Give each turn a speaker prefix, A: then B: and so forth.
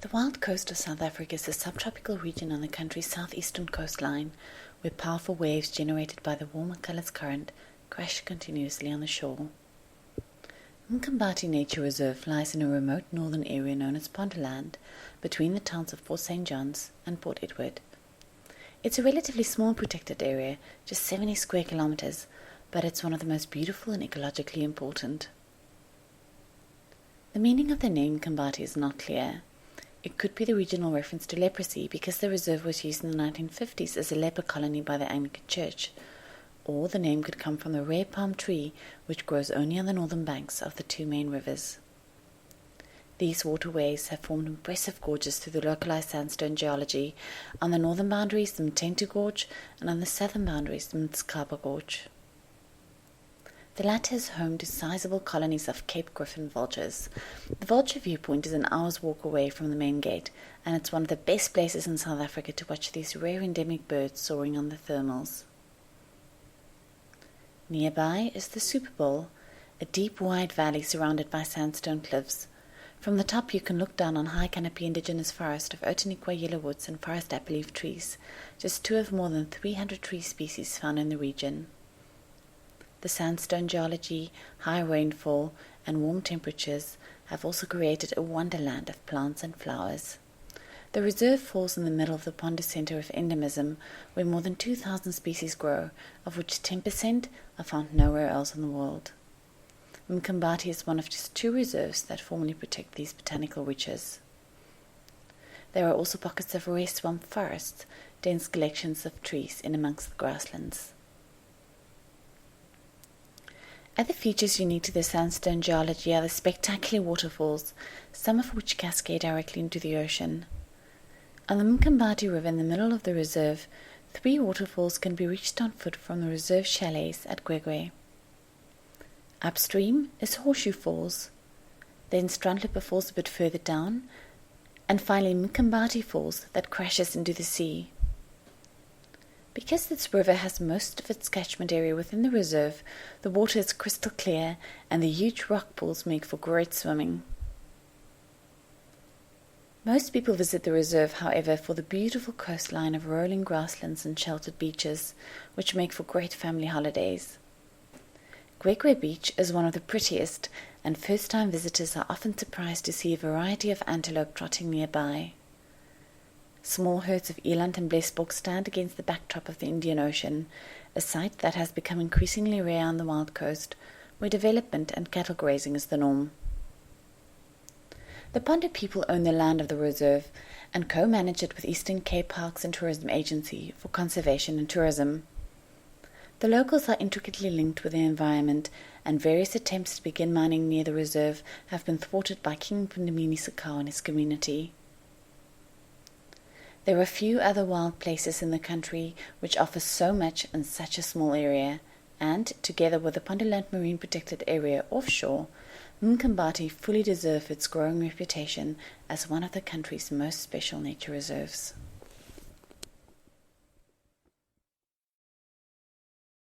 A: The wild coast of South Africa is a subtropical region on the country's southeastern coastline, where powerful waves generated by the warmer Cullis Current crash continuously on the shore. Mkhambathi Nature Reserve lies in a remote northern area known as Ponderland, between the towns of Port St. John's and Port Edward. It's a relatively small protected area, just 70 square kilometers, but it's one of the most beautiful and ecologically important. The meaning of the name Mkhambathi is not clear. It could be the regional reference to leprosy because the reserve was used in the 1950s as a leper colony by the Anglican Church, or the name could come from the rare palm tree which grows only on the northern banks of the two main rivers. These waterways have formed impressive gorges through the localized sandstone geology. On the northern boundaries, the Mthentu Gorge, and on the southern boundaries, the Mkhambathi Gorge. The latter is home to sizable colonies of Cape Griffin vultures. The vulture viewpoint is an hour's walk away from the main gate, and it's one of the best places in South Africa to watch these rare endemic birds soaring on the thermals. Nearby is the Super Bowl, a deep, wide valley surrounded by sandstone cliffs. From the top you can look down on high canopy indigenous forest of Outeniqua yellowwoods and forest apple-leaf trees, just two of more than 300 tree species found in the region. The sandstone geology, high rainfall, and warm temperatures have also created a wonderland of plants and flowers. The reserve falls in the middle of the Ponder Center of endemism, where more than 2,000 species grow, of which 10% are found nowhere else in the world. Mkhambathi is one of just two reserves that formally protect these botanical riches. There are also pockets of rare swamp forests, dense collections of trees in amongst the grasslands. Other features unique to the sandstone geology are the spectacular waterfalls, some of which cascade directly into the ocean. On the Mkhambathi River in the middle of the reserve, 3 waterfalls can be reached on foot from the reserve chalets at Gwegwe. Upstream is Horseshoe Falls, then Strandlipper Falls a bit further down, and finally Mkhambathi Falls that crashes into the sea. Because this river has most of its catchment area within the reserve, the water is crystal clear and the huge rock pools make for great swimming. Most people visit the reserve, however, for the beautiful coastline of rolling grasslands and sheltered beaches, which make for great family holidays. Gwegwe Beach is one of the prettiest, and first-time visitors are often surprised to see a variety of antelope trotting nearby. Small herds of eland and blesbok stand against the backdrop of the Indian Ocean, a sight that has become increasingly rare on the wild coast, where development and cattle grazing is the norm. The Ponder people own the land of the reserve and co-manage it with Eastern Cape Parks and Tourism Agency for conservation and tourism. The locals are intricately linked with the environment, and various attempts to begin mining near the reserve have been thwarted by King Pundamini Sakau and his community. There are few other wild places in the country which offer so much in such a small area, and, together with the Ponderland Marine Protected Area offshore, Mkhambathi fully deserve its growing reputation as one of the country's most special nature reserves.